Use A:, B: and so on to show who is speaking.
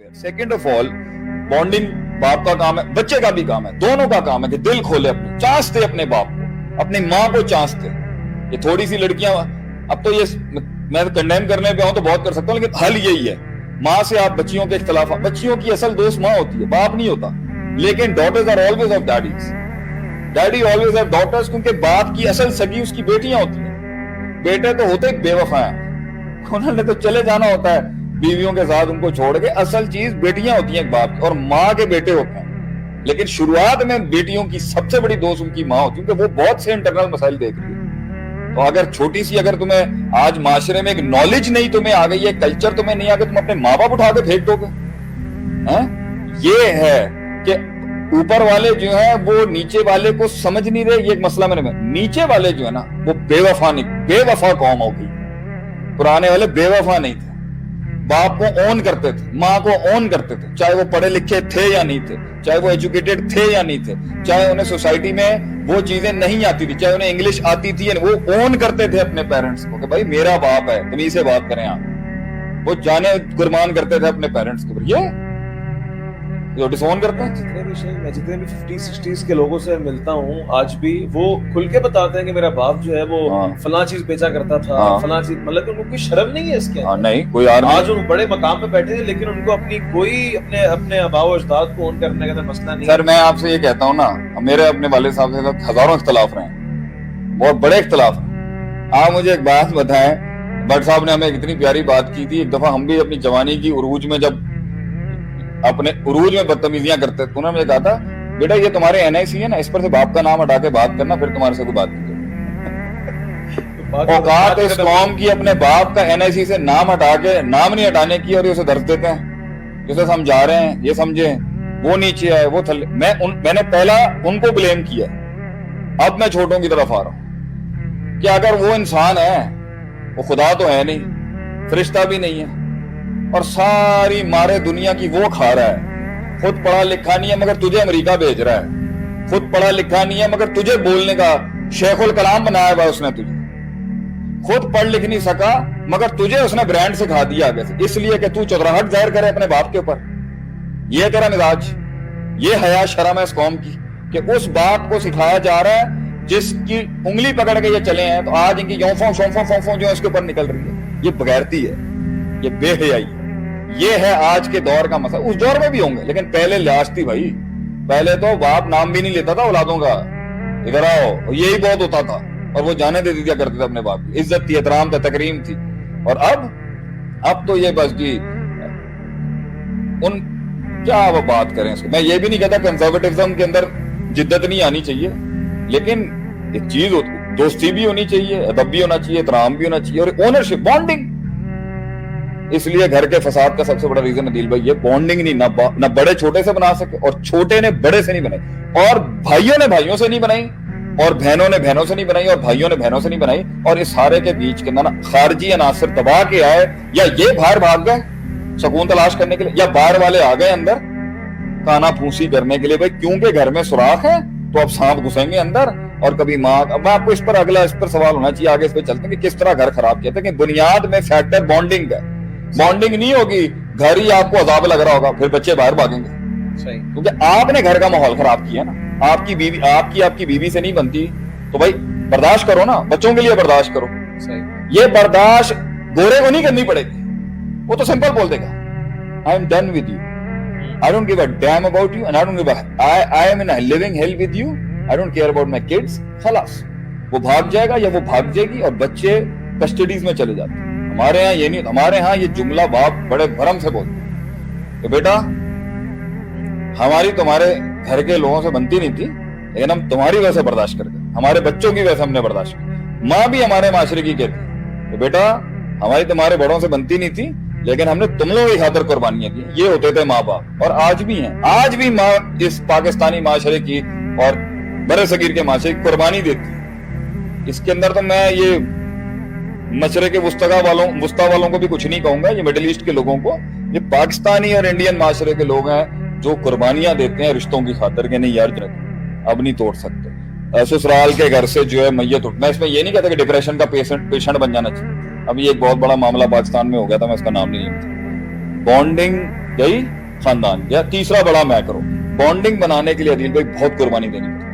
A: Second of all, bonding बाप का काम है, बच्चे का भी काम है, दोनों का काम है कि दिल खोले, अपने चांस दे अपने बाप को, अपनी माँ को चांस दे। ये थोड़ी सी लड़कियां, अब तो ये मैं कंडेम करने पे आऊं तो बहुत कर सकता हूं, लेकिन हल यही है, माँ से आप बच्चियों के इख्तलाफ, बच्चियों की असल दोस्त माँ होती है, बाप नहीं होता। लेकिन daughters are always of daddy's, daddy always have daughters, क्योंकि बाप की असल सगी उसकी बेटियां होती हैं। बेटे तो होते बेवफा हैं, उन्होंने तो चले जाना होता है बीवियों के साथ उनको छोड़ के, असल चीज बेटियां होती हैं बाप की, और माँ के बेटे होते हैं। लेकिन शुरुआत में बेटियों की सबसे बड़ी दोस्त उनकी माँ होती है, क्योंकि वो बहुत से इंटरनल मसाइल देख रही है। तो अगर छोटी सी, अगर तुम्हें आज माशरे में एक नॉलेज नहीं तुम्हें आ गई है, कल्चर तुम्हें नहीं आ गया, तुम अपने माँ बाप उठा के फेंक दोगे। ये है कि ऊपर वाले जो है वो नीचे वाले को समझ नहीं रहे। ये एक मसला मैंने, नीचे वाले जो है ना वो बेवफा नहीं, बेवफा कौम हो गई। पुराने वाले बेवफा नहीं थे, बाप को ऑन करते थे, माँ को ऑन करते थे, चाहे वो पढ़े लिखे थे या नहीं थे, चाहे वो एजुकेटेड थे या नहीं थे, चाहे उन्हें सोसाइटी में वो चीजें नहीं आती थी, चाहे उन्हें इंग्लिश आती थी, वो ऑन करते थे अपने पेरेंट्स को कि भाई मेरा बाप है, तुम से बात करें आप। वो जाने कुर्बान करते थे अपने पेरेंट्स के ऊपर। ये डिसऑन करते हैं।
B: जितने भी 50s 60s के लोगों से मिलता हूँ आज भी, वो खुल के बताते हैं कि मेरा बाप जो है वो फलां चीज बेचा करता था, फलां चीज, मतलब उनको कोई शर्म नहीं है इसके।
A: नहीं कोई
B: आज वो बड़े मकाम पे बैठे हैं, लेकिन उनको अपनी कोई अपने आबाओ अजदाद को ऑन करने का मसला नहीं।
A: सर मैं आपसे ये कहता हूँ ना, मेरे अपने वाले साहब से हजारों इख्तलाफ रहे, बहुत बड़े इख्तलाफ। आप मुझे एक बात बताएं, भट्ट साहब ने हमें इतनी प्यारी बात की थी, एक दफा हम भी अपनी जवानी की उरूज में, जब अपने उरूज में बदतमीजियां करते थे, उन्होंने कहा था बेटा ये तुम्हारे NIC है ना, इस पर से बाप का नाम हटा के बात करना, फिर तुम्हारे से कोई बात नहीं। औकात इस कौम की अपने बाप का NIC से नाम हटा के, नाम नहीं हटाने की, और उसे दर्ज देते हैं, जिसे समझा रहे हैं ये समझे वो नीचे आए वो थले। मैंने पहला उनको ब्लेम किया, अब मैं छोटों की तरफ आ रहा हूं कि अगर वो इंसान है, वो खुदा तो है नहीं, फरिश्ता भी नहीं है, और सारी मारे दुनिया की वो खा रहा है, खुद पढ़ा लिखा नहीं है मगर तुझे अमेरिका भेज रहा है, खुद पढ़ा लिखा नहीं है मगर तुझे बोलने का शेखुल कलाम बनाया हुआ उसने, तुझे खुद पढ़ लिख नहीं सका मगर तुझे उसने ब्रांड सिखा दिया आगे से, इसलिए कि तू चौधराहट जाहिर करे अपने बाप के ऊपर। ये तेरा मिजाज, ये हया शर्म है इस कौम की कि उस बाप को सिखाया जा रहा है जिसकी उंगली पकड़ के ये चले हैं, तो आज इनकी योंफों शोंफों फोंफों जो है उसके ऊपर निकल रही है। ये बगैरती है, ये बेहयाई, ये है आज के दौर का मसला। उस दौर में भी होंगे, लेकिन पहले लिहाज थी भाई, पहले तो बाप नाम भी नहीं लेता था औलादों का, इधर आओ, यही बहुत होता था, और वो जाने दे दिया करते थे अपने बाप की, इज्जत थी, एहतराम था, तकरीम थी। और अब तो ये बस जी उन क्या वो बात करें इसको। मैं ये भी नहीं कहता कंजर्वेटिज्म के अंदर जिद्दत नहीं आनी चाहिए, लेकिन एक चीज दोस्ती भी होनी चाहिए, अदब भी होना चाहिए, एहतराम भी होना चाहिए, और ओनरशिप, बॉन्डिंग। इसलिए घर के फसाद का सबसे बड़ा रीजन अदील भाई ये बॉन्डिंग नहीं, ना बड़े छोटे से बना सके, और छोटे ने बड़े से नहीं बनाई, और भाइयों ने भाइयों से नहीं बनाई, और बहनों ने बहनों से नहीं बनाई, और भाइयों ने बहनों से नहीं बनाई। और इस सारे के बीच के अंदर ना खारजी अनासर दबा के आए, या ये बाहर भाग गए सुकून तलाश करने के लिए, या बाहर वाले आ गए अंदर काना फूसी करने के लिए। भाई क्योंकि घर में सुराख है तो अब सांप घुसेंगे अंदर, और कभी माँ। अब आपको इस पर सवाल होना चाहिए, आगे इस पर चलते हैं कि किस तरह घर खराब किया था। कि बुनियाद में फैक्टर बॉन्डिंग है, बॉन्डिंग नहीं होगी, घर ही आपको अजाब लग रहा होगा, फिर बच्चे बाहर भागेंगे। सही, क्योंकि आपने घर का माहौल खराब किया ना। आपकी बीवी आपकी बीवी से नहीं बनती तो भाई बर्दाश्त करो ना, बच्चों के लिए बर्दाश्त करो। सही, ये बर्दाश्त गोरे को नहीं करनी पड़ेगी, वो तो सिंपल बोल देगा I am done with you, I don't give a damn about you, and I don't give I am in a living hell with you, I don't care about my kids. खलास, वो भाग जाएगा या वो भाग जाएगी, और बच्चे कस्टडीज में चले जाते हैं। हमारे यहाँ ये नहीं, हमारे यहाँ ये जुमला बाप बड़े भरम से बोलते तो बेटा हमारी तुम्हारे घर के लोगों से बनती नहीं थी, लेकिन हम तुम्हारी वजह से बर्दाश्त कर गए, हमारे बच्चों की वजह से हमने बर्दाश्त की। माँ भी हमारे माशरे की कहती तो बेटा हमारी तुम्हारे बड़ों से बनती नहीं थी, लेकिन हमने तुम लोगों की खातिर कुर्बानियां दी। ये होते थे माँ बाप, और आज भी हैं, आज भी माँ इस पाकिस्तानी माशरे की और बड़े सगीर के माशरे की कुर्बानी देती। इसके अंदर तो मैं ये मशरे के वुस्ता वालों को भी कुछ नहीं कहूंगा, ये मिडिल ईस्ट के लोगों को, ये पाकिस्तानी और इंडियन माशरे के लोग हैं जो कुर्बानियां देते हैं रिश्तों की खातिर के नहीं यार अब नहीं तोड़ सकते। ससुराल के घर से जो है मैयत उठ, मैं इसमें ये नहीं कहता कि डिप्रेशन का पेशेंट बन जाना चाहिए। अभी एक बहुत बड़ा मामला पाकिस्तान में हो गया था, मैं उसका नाम नहीं लेता। बॉन्डिंग یہی خاندان. یا تیسرا بڑا میں کرو, بانڈنگ بنانے کے لیے عدیل بھائی بہت قربانی دینی پڑتی ہے.